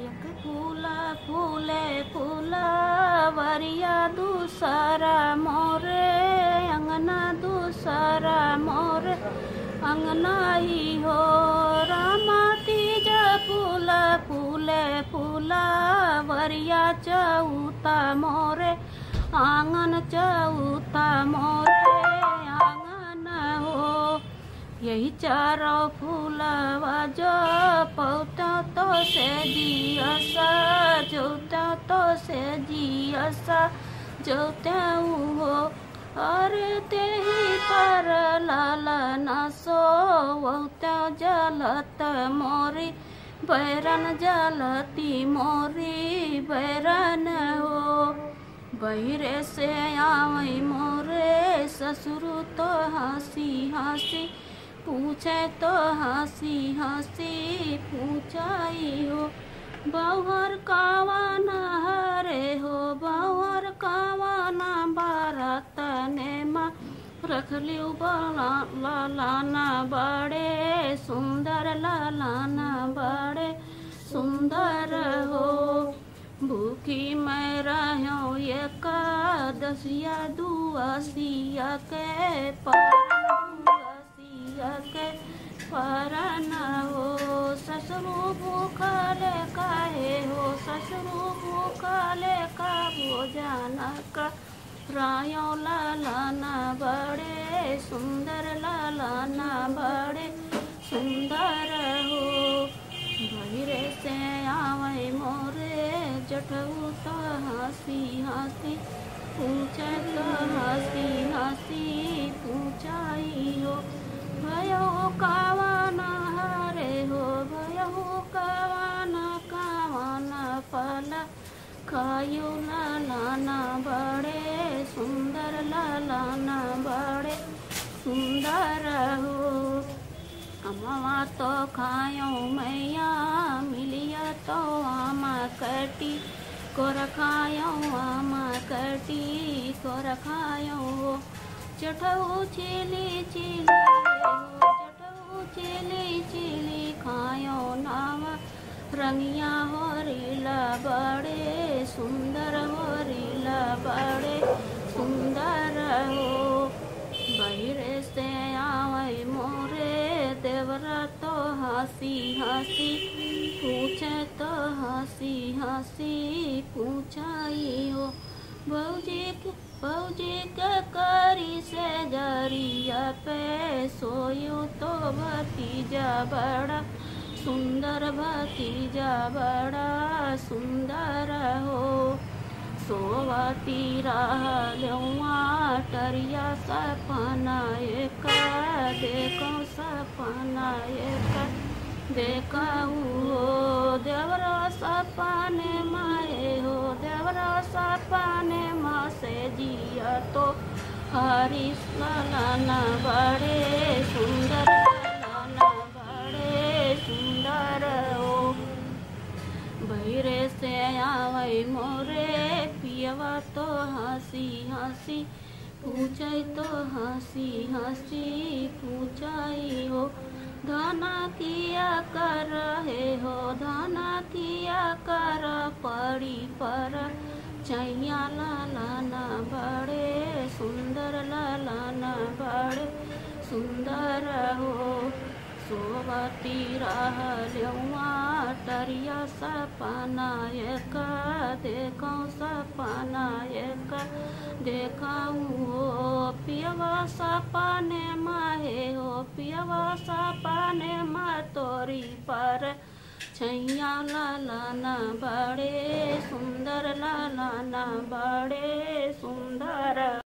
एक फूला फूले फूला वरिया दूसरा मोरे अंगना दूसरा मोरे अंगना ही हो रामा तीजा फूला फूले फूला वरिया चौथा मोरे आंगन चौथा मोरे आंगन हो यही चारों फूलवा जो पौता तो से जियसा जोता तो से जियसा जोता हो अरे ते ही पर लाला ना सो वोता जलत मोरी बैरन जलती मोरी बैरन हो बहिरे से आवई मोरे ससुर तो हंसी हंसी पूछे तो हंसी हंसी पूछाई हो बहुर कावाना हरे हो बहुर कावाना बारत ने माँ रख लियो लालाना बड़े सुंदर लालाना बड़े सुंदर हो भूखी मैं रहो एकादशिया दुआसिया के परन हो ससुरु भूखले काहे हो ससुरु भूखले का भोजन का रायो लालाना बड़े सुंदर लालाना बड़े सुंदर हो बहिरे से आवे मोरे जठऊ तो हंसी हंसी पूछे तो हंसी हंसी पूछाई हो भयो कावाना हरे हो भयो कावाना फला खायो लालाना बड़े सुंदर लालाना बड़े सुंदर हो अम्मा तो खायो मैया मिलिया तो आमा कटी को रखायो आमा कटी को रखायो चटऊ चिली चिली चटऊ चिली चिली खायो नावा रंगिया होरीला बड़े सुंदर होरीला बड़े सुंदर हो बहिरे से आवे मोरे देवरा तो हंसी हंसी पूछे तो हंसी हंसी पूछाई हो भौजी के करी से जरिया पे सोयो तो भतीजा बड़ा सुंदर भतीजा बड़ा सुंदर हो सोवती रहलुआ टरिया सपना एक देखो सपना एक देखऊ हो देवरा सपने माए हो देवरा सपने माँ से जिया तो हरीश लालाना बड़े सुंदर लालाना बड़े सुंदर हो बहिरे से आवे मोरे पियवा तो हंसी हंसी पूछे तो हंसी हंसी पूछाई हो धाना किया कर रहे हो धाना किया कर पड़ी पर चैया लालाना बड़े सुंदर लालाना बड़े सुंदर हो सोवती रहलुआ टरिया सपना एक देखो सपना एक देखाऊ हो पियवा सपने माहे हो पियवा सपने मा तोरी पर छैया लालाना बड़े सुंदर लालाना बड़े सुंदर।